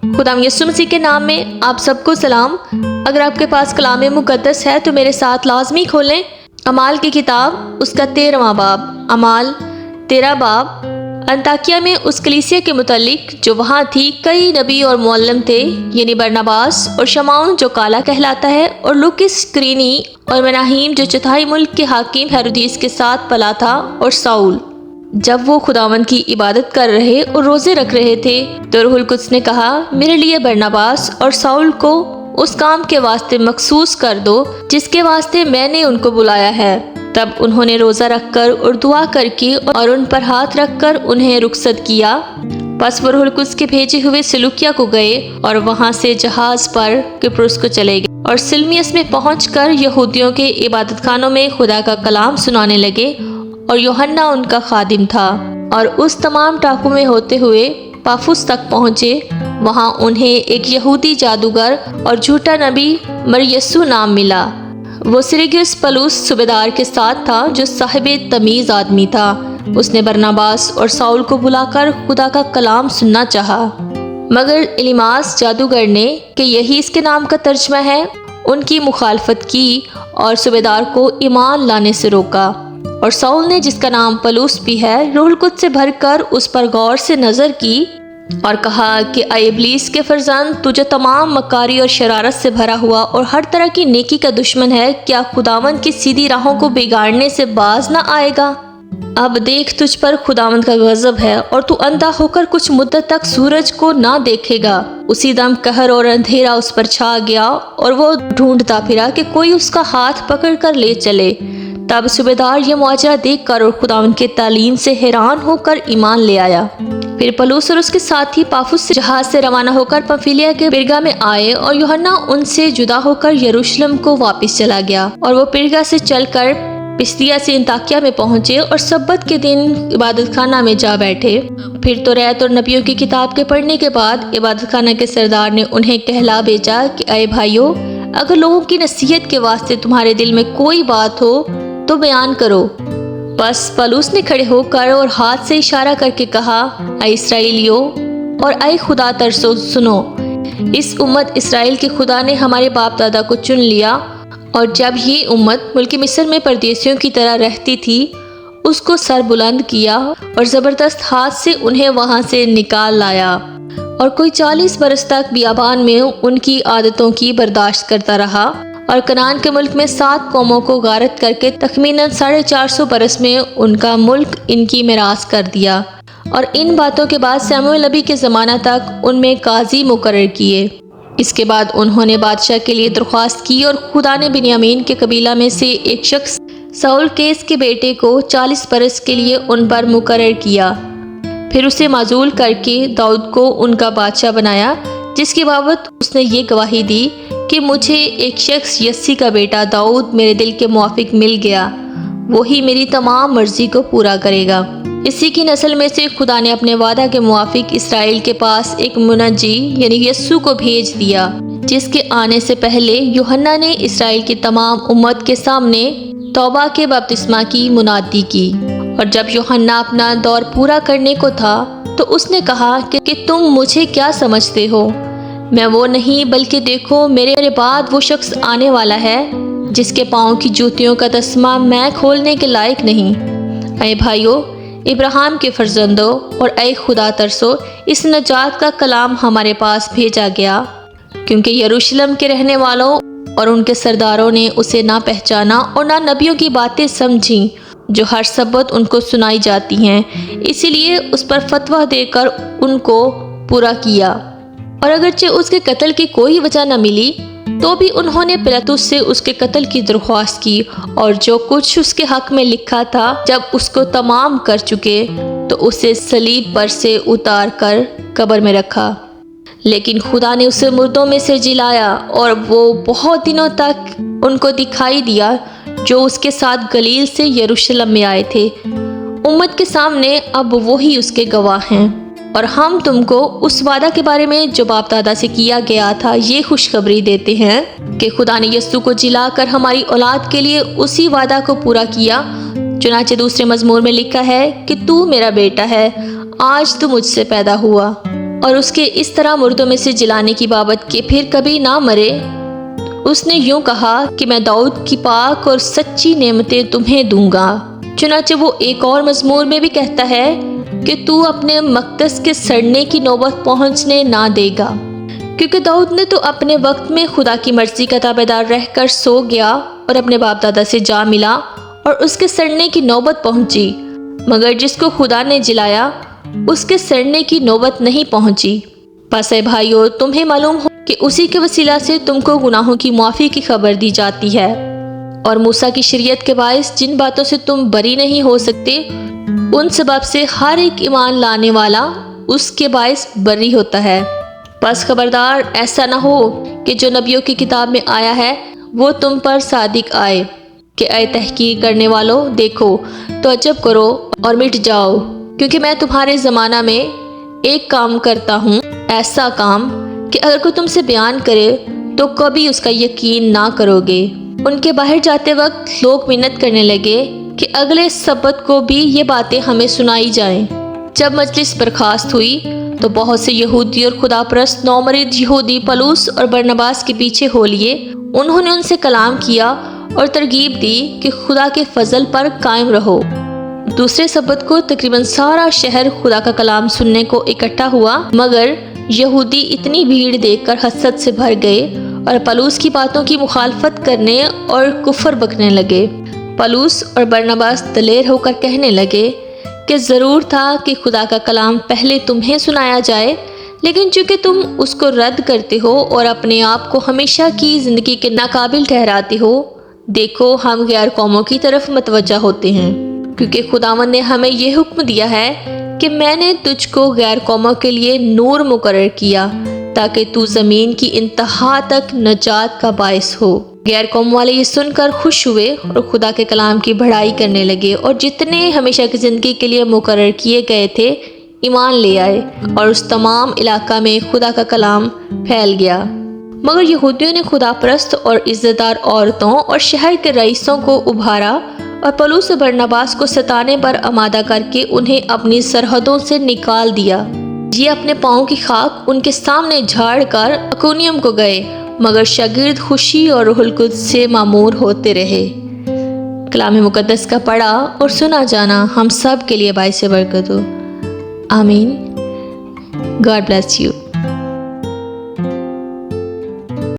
خدا یسوع مسیح کے نام میں آپ سب کو سلام۔ اگر آپ کے پاس کلام مقدس ہے تو میرے ساتھ لازمی کھولیں اعمال کی کتاب، اس کا 13واں باب۔ اعمال 13 باب۔ انطاکیہ میں اس کلیسیا کے متعلق جو وہاں تھی کئی نبی اور معلم تھے، یعنی برناباس اور شمعون جو کالا کہلاتا ہے، اور لوکس کرینی اور مناہیم جو چوتھائی ملک کے حاکم ہیرودیس کے ساتھ پلا تھا، اور ساؤل۔ جب وہ خداوند کی عبادت کر رہے اور روزے رکھ رہے تھے تو روح القدس نے کہا، میرے لیے برناباس اور ساؤل کو اس کام کے واسطے مخصوص کر دو جس کے واسطے میں نے ان کو بلایا ہے۔ تب انہوں نے روزہ رکھ کر اور دعا کر کے اور ان پر ہاتھ رکھ کر انہیں رخصت کیا۔ پس وہ روح القدس کے بھیجے ہوئے سلوکیا کو گئے اور وہاں سے جہاز پر قبرس کو چلے گئے، اور سلمیس میں پہنچ کر یہودیوں کے عبادت خانوں میں خدا کا کلام سنانے لگے، اور یوحنا ان کا خادم تھا۔ اور اس تمام ٹاپو میں ہوتے ہوئے پافوس تک پہنچے۔ وہاں انہیں ایک یہودی جادوگر اور جھوٹا نبی مریسو نام ملا۔ وہ سرگیوس پولس صوبیدار کے ساتھ تھا جو صاحب تمیز آدمی تھا۔ اس نے برناباس اور ساؤل کو بلا کر خدا کا کلام سننا چاہا، مگر الیماس جادوگر نے، کہ یہی اس کے نام کا ترجمہ ہے، ان کی مخالفت کی اور صوبیدار کو ایمان لانے سے روکا۔ اور ساؤل نے، جس کا نام پولس بھی ہے، روح القدس سے بھر کر اس پر غور سے نظر کی اور کہا کہ اے ابلیس کے فرزند، تو جو تمام مکاری اور شرارت سے بھرا ہوا اور ہر طرح کی نیکی کا دشمن ہے، کیا خداوند کی سیدھی راہوں کو بگاڑنے سے باز نہ آئے گا؟ اب دیکھ، تجھ پر خداوند کا غضب ہے اور تو اندھا ہو کر کچھ مدت تک سورج کو نہ دیکھے گا۔ اسی دم قہر اور اندھیرا اس پر چھا گیا اور وہ ڈھونڈتا پھرا کہ کوئی اس کا ہاتھ پکڑ کر لے چلے۔ تب صوبیدار یہ معجزہ دیکھ کر اور خداوند کے تعلیم سے حیران ہو کر ایمان لے آیا۔ پھر پولس اور اس کے ساتھی پافوس سے جہاز سے روانہ ہو کر پنفیلیا کے پرگا میں آئے، اور یوحنا ان سے جدا ہو کر یروشلم کو واپس چلا گیا، اور وہ پرگا سے چل کر پسدیا سے انطاکیہ میں پہنچے اور سبت کے دن عبادت خانہ میں جا بیٹھے۔ پھر توریت اور نبیوں کی کتاب کے پڑھنے کے بعد عبادت خانہ کے سردار نے انہیں کہلا بھیجا کہ اے بھائیو، اگر لوگوں کی نصیحت کے واسطے تمہارے دل میں کوئی بات ہو تو بیان کرو۔ بس پولس نے کھڑے ہو کر اور ہاتھ سے اشارہ کر کے کہا، اے اسرائیلیو اور اے خدا ترسو، سنو۔ اس امت اسرائیل کے خدا نے ہمارے باپ دادا کو چن لیا، اور جب یہ امت ملک مصر میں پردیسیوں کی طرح رہتی تھی، اس کو سر بلند کیا اور زبردست ہاتھ سے انہیں وہاں سے نکال لایا، اور کوئی 40 برس تک بیابان میں ان کی عادتوں کی برداشت کرتا رہا، اور کنعان کے ملک میں 7 قوموں کو غارت کر کے تخمیناً 450 برس میں ان کا ملک ان کی میراث کر دیا۔ اور ان باتوں کے بعد سموئیل نبی کے زمانہ تک ان میں قاضی مقرر کیے۔ اس کے بعد انہوں نے بادشاہ کے لیے درخواست کی، اور خدا نے بنیامین کے قبیلہ میں سے ایک شخص ساؤل کیس کے بیٹے کو 40 برس کے لیے ان پر مقرر کیا۔ پھر اسے معزول کر کے داؤد کو ان کا بادشاہ بنایا، جس کی بابت اس نے یہ گواہی دی کہ مجھے ایک شخص یسی کا بیٹا داؤد میرے دل کے موافق مل گیا، وہی میری تمام مرضی کو پورا کرے گا۔ اسی کی نسل میں سے خدا نے اپنے وعدہ کے موافق اسرائیل کے پاس ایک منجی یعنی یسوع کو بھیج دیا، جس کے آنے سے پہلے یوحنا نے اسرائیل کی تمام امت کے سامنے توبہ کے بپتسمہ کی منادی کی۔ اور جب یوحنا اپنا دور پورا کرنے کو تھا تو اس نے کہا کہ تم مجھے کیا سمجھتے ہو؟ میں وہ نہیں، بلکہ دیکھو میرے بعد وہ شخص آنے والا ہے جس کے پاؤں کی جوتیوں کا تسمہ میں کھولنے کے لائق نہیں۔ اے بھائیو، ابراہیم کے فرزندوں اور اے خدا ترسو، اس نجات کا کلام ہمارے پاس بھیجا گیا، کیونکہ یروشلم کے رہنے والوں اور ان کے سرداروں نے اسے نہ پہچانا اور نہ نبیوں کی باتیں سمجھیں جو ہر سبت ان کو سنائی جاتی ہیں، اسی لیے اس پر فتویٰ دے کر ان کو پورا کیا۔ اور اگرچہ اس کے قتل کی کوئی وجہ نہ ملی تو بھی انہوں نے پلاطس سے اس کے قتل کی درخواست کی، اور جو کچھ اس کے حق میں لکھا تھا جب اس کو تمام کر چکے تو اسے صلیب پر سے اتار کر قبر میں رکھا۔ لیکن خدا نے اسے مردوں میں سے جلایا، اور وہ بہت دنوں تک ان کو دکھائی دیا جو اس کے ساتھ گلیل سے یروشلم میں آئے تھے۔ امت کے سامنے اب وہی اس کے گواہ ہیں، اور ہم تم کو اس وعدہ کے بارے میں جو باپ دادا سے کیا گیا تھا یہ خوشخبری دیتے ہیں کہ خدا نے یسوع کو جلا کر ہماری اولاد کے لیے اسی وعدہ کو پورا کیا۔ چنانچہ دوسرے مزمور میں لکھا ہے کہ تو میرا بیٹا ہے، آج تو مجھ سے پیدا ہوا۔ اور اس کے اس طرح مردوں میں سے جلانے کی بابت کہ پھر کبھی نہ مرے، اس نے یوں کہا کہ میں داؤد کی پاک اور سچی نعمتیں تمہیں دوں گا۔ چنانچہ وہ ایک اور مزمور میں بھی کہتا ہے کہ تو اپنے مقدس کے سڑنے کی نوبت پہنچنے نہ دے گا، کیونکہ داؤد نے تو اپنے وقت میں خدا کی مرضی کا تابعدار رہ کر سو گیا اور اپنے باپ دادا سے جا ملا اور اس کے سڑنے کی نوبت پہنچی، مگر جس کو خدا نے جلایا اس کے سڑنے کی نوبت نہیں پہنچی۔ پس اے بھائیو، تمہیں معلوم ہو کہ اسی کے وسیلہ سے تم کو گناہوں کی معافی کی خبر دی جاتی ہے، اور موسیٰ کی شریعت کے باعث جن باتوں سے تم بری نہیں ہو سکتے، ان سبب سے ہر ایک ایمان لانے والا اس کے باعث بری ہوتا ہے۔ بس خبردار ایسا نہ ہو کہ جو نبیوں کی کتاب میں آیا ہے وہ تم پر صادق آئے کہ اے تحقیق کرنے والو، دیکھو تو عجب کرو اور مٹ جاؤ، کیونکہ میں تمہارے زمانہ میں ایک کام کرتا ہوں، ایسا کام کہ اگر کوئی تم سے بیان کرے تو کبھی اس کا یقین نہ کرو گے۔ ان کے باہر جاتے وقت لوگ منت کرنے لگے کہ اگلے سبت کو بھی یہ باتیں ہمیں سنائی جائیں۔ جب مجلس برخاست ہوئی تو بہت سے یہودی اور خدا پرست نومرد یہودی پولس اور برنباس کے پیچھے ہو لیے۔ انہوں نے ان سے کلام کیا اور ترغیب دی کہ خدا کے فضل پر قائم رہو۔ دوسرے سبت کو تقریباً سارا شہر خدا کا کلام سننے کو اکٹھا ہوا، مگر یہودی اتنی بھیڑ دیکھ کر حسد سے بھر گئے اور پولس کی باتوں کی مخالفت کرنے اور کفر بکنے لگے۔ پولس اور برنباس دلیر ہو کر کہنے لگے کہ ضرور تھا کہ خدا کا کلام پہلے تمہیں سنایا جائے، لیکن چونکہ تم اس کو رد کرتے ہو اور اپنے آپ کو ہمیشہ کی زندگی کے ناقابل ٹھہراتے ہو، دیکھو ہم غیر قوموں کی طرف متوجہ ہوتے ہیں، کیونکہ خداوند نے ہمیں یہ حکم دیا ہے کہ میں نے تجھ کو غیر قوموں کے لیے نور مقرر کیا تاکہ تو زمین کی انتہا تک نجات کا باعث ہو۔ غیر قوم والے یہ سن کر خوش ہوئے اور خدا کے کلام کی بڑائی کرنے لگے، اور جتنے ہمیشہ کی زندگی کے لیے مقرر کیے گئے تھے ایمان لے آئے، اور اس تمام علاقہ میں خدا کا کلام پھیل گیا۔ مگر یہودیوں نے خدا پرست اور عزت دار عورتوں اور شہر کے رئیسوں کو ابھارا اور پولس و برنباس کو ستانے پر آمادہ کر کے انہیں اپنی سرحدوں سے نکال دیا۔ یہ اپنے پاؤں کی خاک ان کے سامنے جھاڑ کر اکونیم کو گئے، مگر شاگرد خوشی اور روح القدس سے معمور ہوتے رہے۔ کلام مقدس کا پڑھا اور سنا جانا ہم سب کے لیے باعث برکت ہو۔ آمین۔ God bless you.